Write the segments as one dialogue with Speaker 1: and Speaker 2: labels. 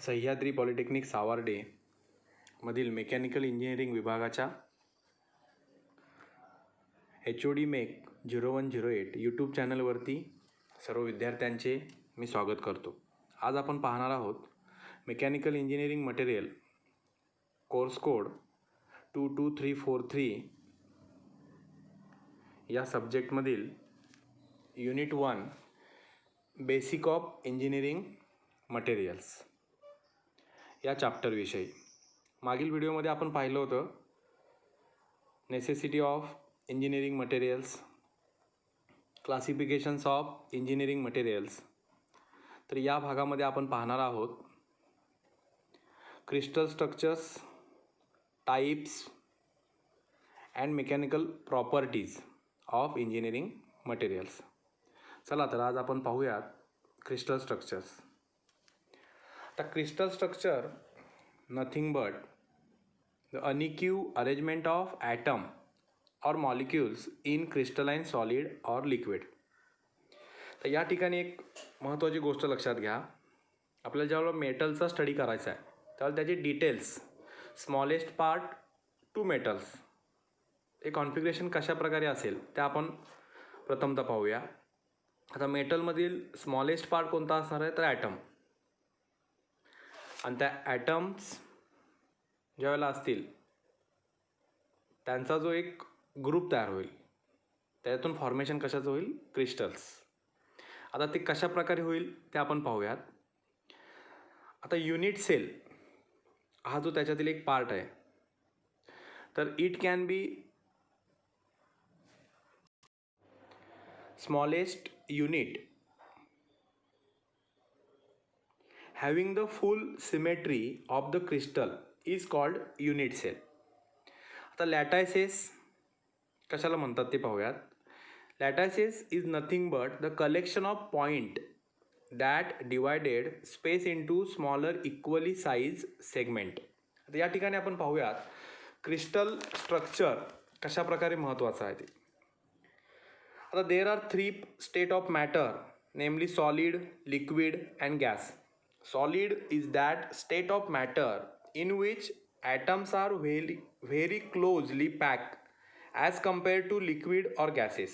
Speaker 1: Sahyadri polytechnic Sawarde मधील mechanical engineering विभागाच्या HOD make 0108 YouTube चॅनलवरती सर्व विद्यार्थ्यांचे मी स्वागत करतो. आज आपण पाहणार आहोत mechanical engineering material course code 22343 या सब्जेक्टमधील unit 1 basic of engineering materials या चॅप्टरविषयी. मागील व्हिडिओमध्ये आपण पाहिलं होतं necessity of engineering materials, classifications of engineering materials. तर या भागामध्ये आपण पाहणार आहोत crystal structures, types and mechanical properties of engineering materials. चला तर आज आपण पाहूयात क्रिस्टल स्ट्रक्चर्स. आता crystal structure nothing but the unique arrangement of atom or molecules in crystalline solid और लिक्विड. तर या ठिकाणी एक महत्त्वाची गोष्ट लक्षात घ्या. आपल्याला ज्यावेळेला मेटलचा स्टडी करायचा आहे त्यावेळेला त्याचे details smallest part two metals हे कॉन्फिगरेशन कशा प्रकारे असेल ते आपण प्रथमतः पाहूया. आता मेटलमधील स्मॉलेस्ट पार्ट कोणता असणार आहे तर ॲटम. आणि त्या ॲटम्स ज्यावेळेला असतील त्यांचा जो एक ग्रुप तयार होईल त्यातून फॉर्मेशन कशाचं होईल क्रिस्टल्स. आता ते कशा प्रकारे होईल ते आपण पाहूयात. आता युनिट सेल हा जो त्याच्यातील एक पार्ट आहे तर it can be smallest unit having the full symmetry of the crystal is called unit cell. आता लॅटायसेस कशाला म्हणतात ते पाहूयात. Lattices is nothing but the collection of point that divided space into smaller equally size segment. आता या ठिकाणी आपण पाहूयात क्रिस्टल स्ट्रक्चर कशा प्रकारे महत्त्वाचं आहे ते. आता there are 3 state of matter namely solid, liquid and gas. Solid is that state of matter in which atoms are very closely packed as compared to liquid or gases.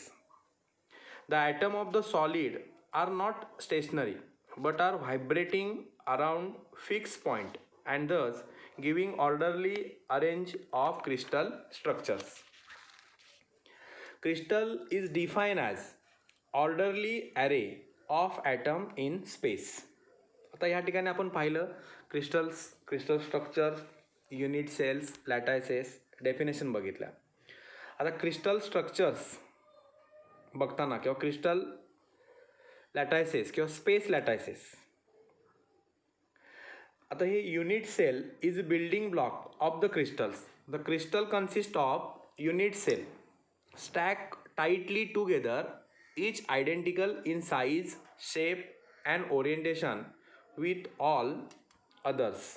Speaker 1: The atoms of the solid are not stationary but are vibrating around fixed point and thus giving orderly arrange of crystal structures. Crystal is defined as orderly array of atom in space. आता या ठिकाणी आपण पाहिलं crystal structure, unit cells, lattices definition बघितल्या. आता crystal structures बघताना किंवा crystal लॅटायसेस किंवा स्पेस लॅटायसेस. आता हे unit cell is building block of the crystals. The crystal consist of unit cell stack tightly together each identical in size, shape and orientation with all others.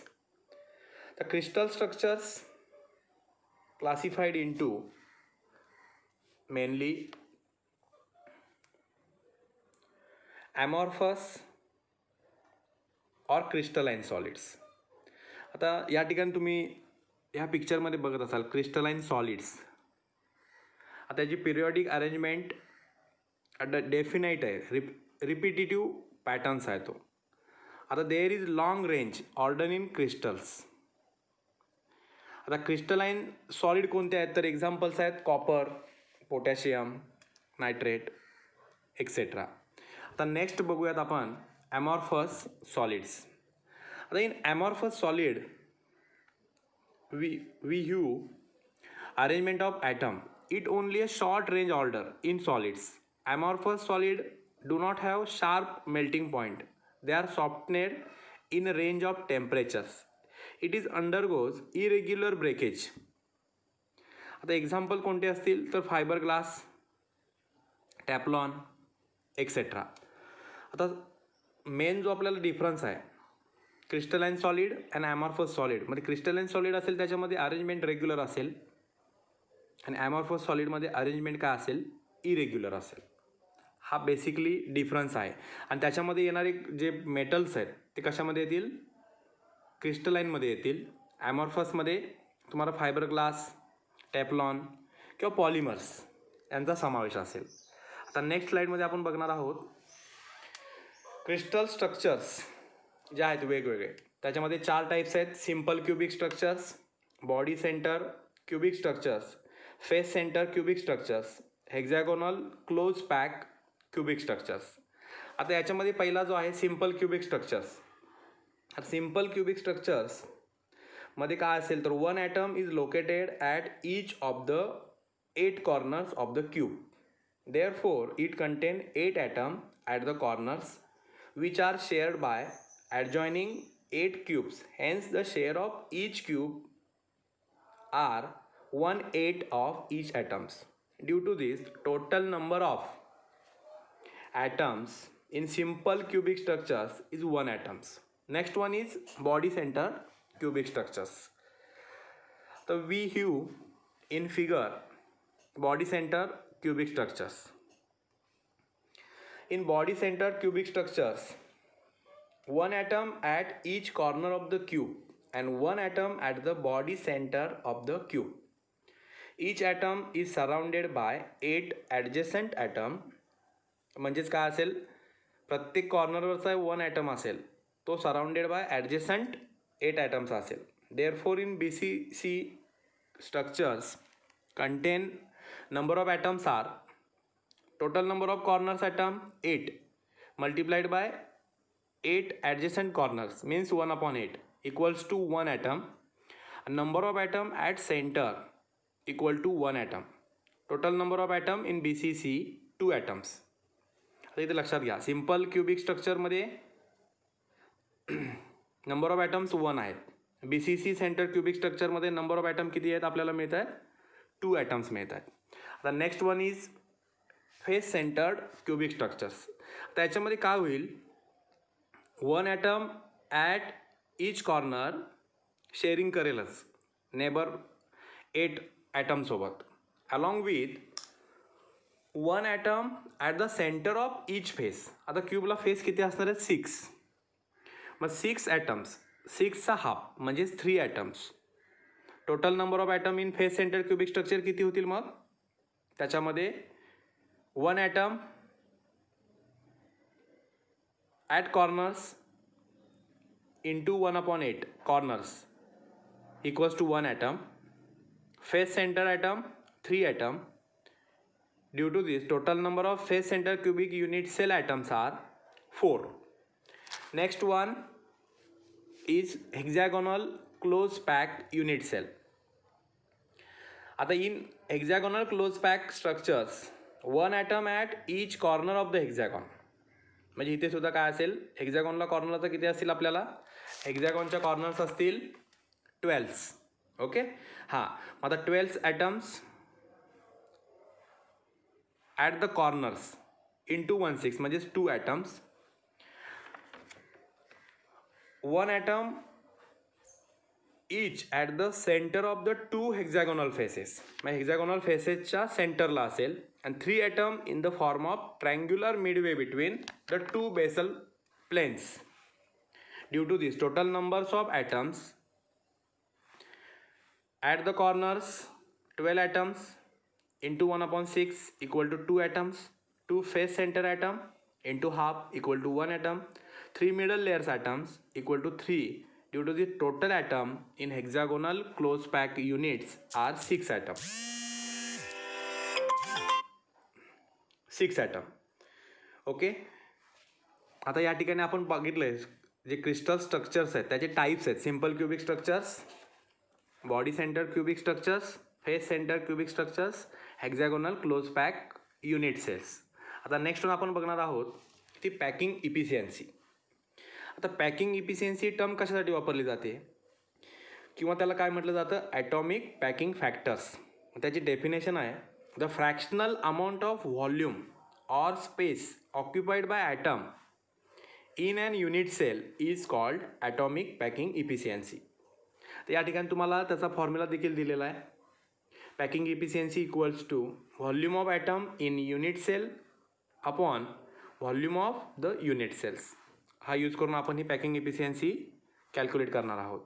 Speaker 1: The crystal structures classified into mainly amorphous or crystalline solids. आता या ठिकाणी तुम्ही ह्या पिक्चरमध्ये बघत असाल crystalline solids. आता याची पिरियॉडिक अरेंजमेंट डेफिनाईट आहे, रिपिटेटिव्ह पॅटर्न्स आहे तो. आता there is long range order in crystals. आता क्रिस्टलाइन सॉलिड कोणते आहेत तर एक्झाम्पल्स आहेत कॉपर, पोटॅशियम, नायट्रेट एक्सेट्रा. आता नेक्स्ट बघूयात आपण ॲमॉर्फस सॉलिड्स. आता in amorphous solid we have arrangement of atom it only a short range order in solids. Amorphous solid do not have sharp melting point. They are softened in a range of temperatures. It is undergoes irregular breakage. आता example कोणते असतील तर fibre glass, टॅपलॉन etcetera. आता main जो आपल्याला difference आहे crystalline solid and amorphous solid मध्ये, crystalline solid असेल त्याच्यामध्ये अरेंजमेंट रेग्युलर असेल आणि ॲमॉर्फस सॉलिडमध्ये अरेंजमेंट काय असेल इरेग्युलर असेल. हा बेसिकली डिफरन्स आहे. आणि त्याच्यामध्ये येणारे जे मेटल्स आहेत ते कशामध्ये येतील क्रिस्टलाईनमध्ये येतील. ॲमॉर्फसमध्ये तुम्हाला फायबर ग्लास, टेफ्लॉन किंवा पॉलिमर्स यांचा समावेश असेल. आता नेक्स्ट स्लाईडमध्ये आपण बघणार आहोत क्रिस्टल स्ट्रक्चर्स जे आहेत वेगवेगळे. त्याच्यामध्ये 4 टाईप्स आहेत. Simple cubic structures, body centre cubic structures, face centre cubic structures, hexagonal close pack cubic structures. आता याच्यामध्ये पहिला जो आहे simple cubic structures. Simple cubic structures मध्ये काय असेल तर 1 atom is located at each of the 8 corners of the cube. Therefore, it contains 8 atoms at the corners which are shared by adjoining 8 cubes. Hence, the share of each cube are 1/8 of each atoms. Due to this, total number of atoms in simple cubic structures is 1 atoms. Next one is body center cubic structures. So we have in figure body center cubic structures. In body center cubic structures, 1 atom at each corner of the cube and 1 atom at the body center of the cube. Each atom is surrounded by 8 adjacent atom. म्हणजेच काय असेल, प्रत्येक कॉर्नरवरचा 1 item असेल तो surrounded by ॲडजसंट 8 atoms असेल. Therefore in BCC structures contain number of atoms are total number of corners atom 8 multiplied by 8 adjacent corners means 1/8 equals to 1 atom. Number of atom at center equal to 1 atom. Total number of atom in BCC 2 atoms. आता इथे लक्षात घ्या, simple cubic स्ट्रक्चरमध्ये number of atoms 1 आहेत. BCC centre cubic स्ट्रक्चरमध्ये number of item किती आहेत आपल्याला मिळत आहेत, 2 ॲटम्स मिळत आहेत. आता next one is face centred cubic structures. त्याच्यामध्ये काय होईल, 1 atom at each corner sharing करेलच नेबर 8 ॲटमसोबत, along with 1 atom at the centre of each face. आता क्यूबला फेस किती असणार आहेत, 6. मग 6 ॲटम्स, 6चा हाफ म्हणजेच 3 atoms. Total number of atom in face centre cubic structure किती होतील मग, त्याच्यामध्ये 1 atom at corners into 1/8 corners equals to 1 atom. Face centre atom 3 atom. Due to this total number of face centre cubic unit cell atoms are 4. Next one is hexagonal close packed unit cell. आता in hexagonal close packed structures 1 atom at each corner of the hexagon. म्हणजे इथे सुद्धा काय असेल, हेक्झॅगॉनला कॉर्नरचा किती असतील आपल्याला, हेक्झॅगॉनच्या corners असतील 12. ओके हां, मग आता 12 atoms at the corners into 1/6 म्हणजेच 2 atoms. 1 atom each at the center of the 2 hexagonal faces. मग हेक्झॅगॉनल फेसेसच्या सेंटरला असेल. and 3 atom in the form of triangular midway between the 2 basal planes. Due to this total numbers of atoms at the corners 12 atoms into 1/6 equal to 2 atoms. 2 face center atom into half equal to 1 atom. 3 middle layers atoms equal to 3. Due to the total atom in hexagonal close packed units are 6 atoms. 6 item. Okay, आता या ठिकाणी आपण बघितलं आहे जे crystal structures आहेत त्याचे types आहेत. Simple cubic structures, body centre cubic structures, face centre cubic structures, hexagonal close pack unit cells. आता नेक्स्ट वन आपण बघणार आहोत ती पॅकिंग इफिशियन्सी. आता पॅकिंग इफिशियन्सी टर्म कशासाठी वापरली जाते किंवा त्याला काय म्हटलं जातं, ॲटॉमिक पॅकिंग फॅक्टर्स. त्याची डेफिनेशन आहे, the fractional amount of volume or space occupied by atom in an unit cell is called atomic packing efficiency. तर या ठिकाणी तुम्हाला त्याचा फॉर्म्युला देखील दिलेला आहे. Packing efficiency equals to volume of atom in unit cell upon volume of the unit cells. हा use करून आपण ही पॅकिंग इफिशियन्सी कॅल्क्युलेट करणार आहोत.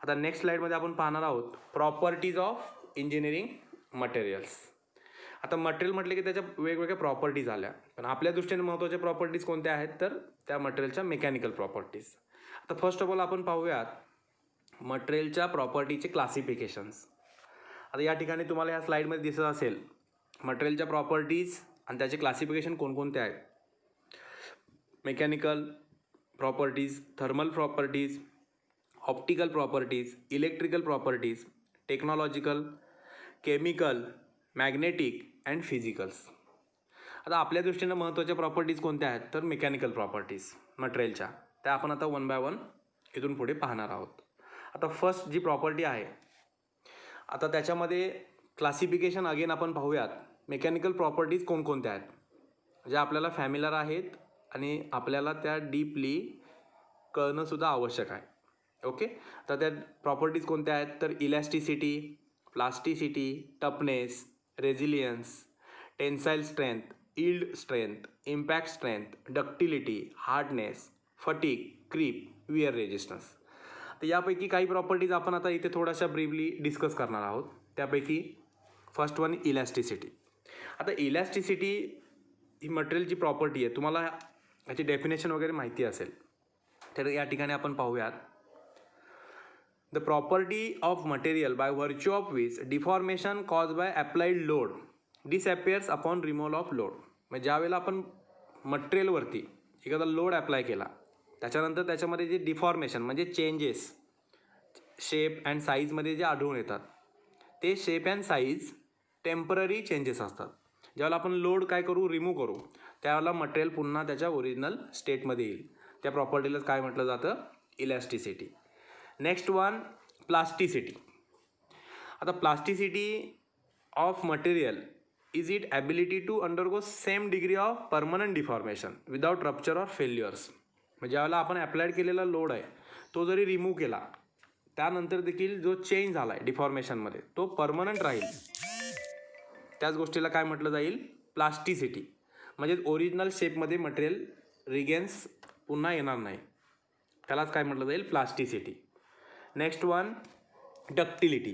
Speaker 1: आता नेक्स्ट स्लाईडमध्ये आपण पाहणार आहोत प्रॉपर्टीज ऑफ इंजिनिअरिंग मटेरियल्स. आता मटेरियल म्हटलं की त्याच्या वेगवेगळ्या प्रॉपर्टीज आल्या, पण आपल्या दृष्टीने महत्त्वाच्या प्रॉपर्टीज कोणत्या आहेत तर त्या मटेरियलच्या मेकॅनिकल प्रॉपर्टीज. आता फर्स्ट ऑफ ऑल आपण पाहूयात मटेरियलच्या प्रॉपर्टीचे क्लासिफिकेशन्स. आता या ठिकाणी तुम्हाला या स्लाईडमध्ये दिसत असेल मटेरियलच्या प्रॉपर्टीज आणि त्याचे क्लासिफिकेशन कोणकोणते आहेत. Mechanical properties, thermal properties, optical properties, electrical properties, technological, chemical, magnetic and physicals. आता आपल्या दृष्टीनं महत्त्वाच्या प्रॉपर्टीज कोणत्या आहेत तर मेकॅनिकल प्रॉपर्टीज मटेरियलच्या, त्या आपण आता वन बाय वन इथून पुढे पाहणार आहोत. आता फर्स्ट जी प्रॉपर्टी आहे, आता त्याच्यामध्ये क्लासिफिकेशन अगेन आपण पाहूयात मेकॅनिकल प्रॉपर्टीज कोणकोणत्या आहेत ज्या आपल्याला फॅमिलर आहेत आणि आपल्याला त्या डीपली कळणंसुद्धा आवश्यक आहे. ओके, तर त्या प्रॉपर्टीज कोणत्या आहेत तर elasticity, plasticity, toughness, resilience, tensile strength, yield strength, impact strength, ductility, hardness, fatigue, creep, wear resistance. तर यापैकी काही प्रॉपर्टीज आपण आता इथे थोड्याशा ब्रीफली डिस्कस करणार आहोत. त्यापैकी फर्स्ट वन इलॅस्टिसिटी. आता इलॅस्टिसिटी ही मटेरियलची प्रॉपर्टी आहे, तुम्हाला याची डेफिनेशन वगैरे माहिती असेल तर या ठिकाणी आपण पाहूयात. The property of material by virtue of which deformation cause by applied load disappears upon removal of load. म्हणजे ज्यावेळेला आपण मटेरियलवरती एखादा लोड अप्लाय केला त्याच्यानंतर त्याच्यामध्ये जे डिफॉर्मेशन म्हणजे चेंजेस शेप अँड साईजमध्ये जे आढळून येतात ते shape and size temporary changes असतात. ज्यावेळेला आपण लोड काय करू रिमूव्ह करू त्यावेळेला मटेरियल पुन्हा त्याच्या ओरिजिनल स्टेटमध्ये येईल. त्या प्रॉपर्टीलाच काय म्हटलं जातं इलॅस्टिसिटी. Next one plasticity. आता plasticity of material is it ability to undergo same degree of permanent deformation without rupture or failures. म्हणजे ज्यावेळेला आपण अप्लाइड केलेला लोड आहे तो जरी रिमूव्ह केला त्यानंतर देखील जो चेंज झाला आहे डिफॉर्मेशनमध्ये तो परमनंट राहील, त्याच गोष्टीला काय म्हटलं जाईल प्लास्टिसिटी. म्हणजे ओरिजिनल शेपमध्ये मटेरियल रिगेन्स पुन्हा येणार नाही, त्यालाच काय म्हटलं जाईल प्लास्टिसिटी. Next one ductility.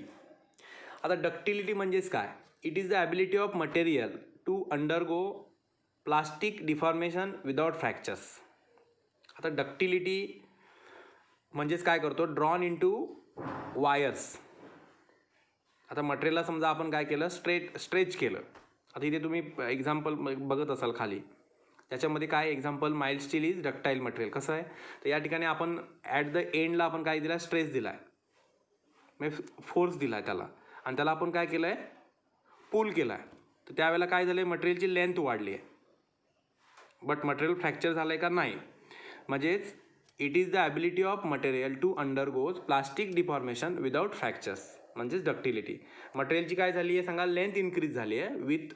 Speaker 1: आता डक्टिलिटी म्हणजेच काय, it is the ability of material to undergo plastic deformation without fractures. आता डक्टिलिटी म्हणजेच काय करतो ड्रॉन इंटू वायर्स. आता मटेरियलला समजा आपण काय केलं स्ट्रेच केलं. आता इथे तुम्ही एक्झाम्पल बघत असाल खाली त्याच्यामध्ये काय example mild steel is ductile material. कसं आहे तर या ठिकाणी आपण ॲट द एंडला आपण काय दिला स्ट्रेस दिला आहे म्हणजे फोर्स दिला आहे त्याला आणि त्याला आपण काय केलं आहे पुल केला आहे. तर त्यावेळेला काय झालं आहे मटेरियलची लेंथ वाढली आहे बट मटेरियल फ्रॅक्चर झालं आहे का नाही. म्हणजेच it is the ability of material to undergoes plastic deformation without fractures म्हणजेच डक्टिलिटी. मटेरियलची काय झाली आहे सांगा लेंथ इन्क्रीज झाली आहे with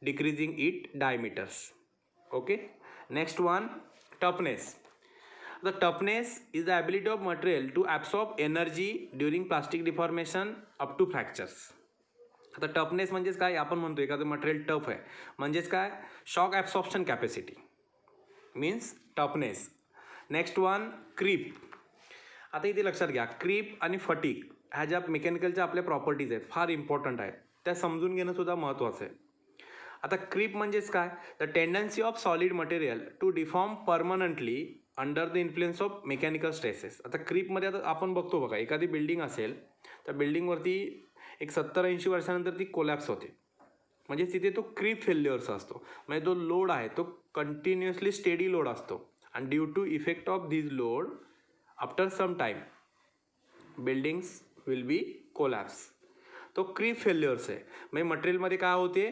Speaker 1: decreasing it diameters. Okay, next one toughness. The toughness is the ability of material to absorb energy during plastic deformation up to fractures. आता toughness म्हणजेच काय आपण म्हणतो एखादं मटेरियल टफ आहे म्हणजेच काय shock absorption capacity means toughness. Next one creep. आता इथे लक्षात घ्या क्रीप आणि फटीग ह्या ज्या मेकॅनिकलच्या आपल्या प्रॉपर्टीज आहेत फार इम्पॉर्टंट आहेत, त्या समजून घेणं सुद्धा महत्त्वाचं आहे. आता क्रीप म्हणजेच काय the tendency of solid material to deform permanently under the influence of mechanical stresses. आता क्रीपमध्ये आता आपण बघतो बघा एखादी बिल्डिंग असेल त्या बिल्डिंगवरती एक 70-80 वर्षानंतर ती कोलॅप्स होते म्हणजे तिथे तो क्रीप फेल्युअर्स असतो. म्हणजे तो लोड आहे तो कंटिन्युअसली स्टेडी लोड असतो आणि due to effect of this load after some time buildings will be collapse. तो क्रीप फेल्युअर्स आहे. म्हणजे मटेरियलमध्ये काय होते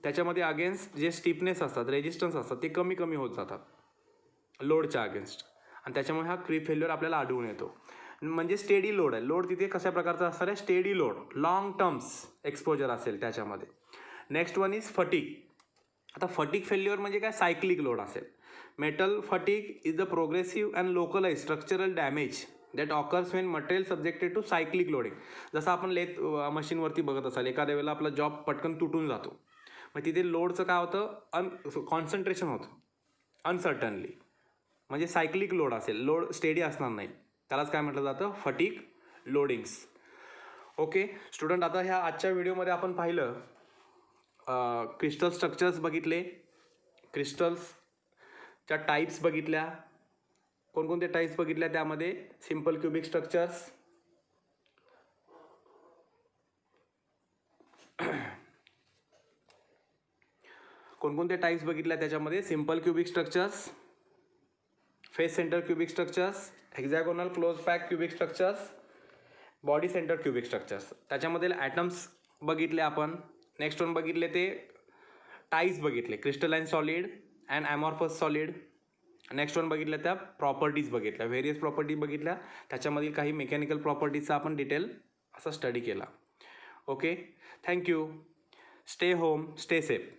Speaker 1: त्याच्यामध्ये अगेन्स्ट जे स्टिफनेस असतात रेजिस्टन्स असतात ते कमी कमी होत जातात लोडच्या अगेन्स्ट आणि त्याच्यामुळे हा क्रीप फेल्युअर आपल्याला आढळून येतो. म्हणजे स्टेडी लोड आहे. लोड तिथे कशा प्रकारचा असणार आहे steady load long terms exposure असेल त्याच्यामध्ये. Next one is fatigue. आता फटीग फेल्युअर म्हणजे काय सायक्लिक लोड असेल. Metal fatigue is the progressive and localize structural damage that occurs when material subjected to cyclic loading. जसं आपण लेथ मशीनवरती बघत असाल एखाद्या वेळेला आपला जॉब पटकन तुटून जातो मग तिथे लोडचं काय होतं कॉन्सन्ट्रेशन होतं अनसर्टनली म्हणजे सायक्लिक लोड असेल लोड स्टेडी असणार नाही. त्यालाच काय म्हटलं जातं, फटीग लोडिंग्स. ओके स्टुडंट, आता ह्या आजच्या व्हिडिओमध्ये आपण पाहिलं क्रिस्टल स्ट्रक्चर्स बघितले, क्रिस्टल्सच्या टाईप्स बघितल्या. कोणकोणते टाईप्स बघितल्या त्यामध्ये, सिम्पल क्युबिक स्ट्रक्चर्स, कोणकोणते टाईप्स बघितल्या त्याच्यामध्ये, simple cubic structures, face centre cubic structures, hexagonal close pack cubic structures, body centre cubic structures. त्याच्यामधील ॲटम्स बघितले आपण. नेक्स्ट वन बघितले ते टाईप्स बघितले, crystalline solid and amorphous solid. Next one बघितल्या त्या प्रॉपर्टीज बघितल्या, व्हेरियस प्रॉपर्टी बघितल्या, त्याच्यामधील काही मेकॅनिकल प्रॉपर्टीजचा आपण डिटेल असा स्टडी केला. Okay, thank you. Stay home, stay safe.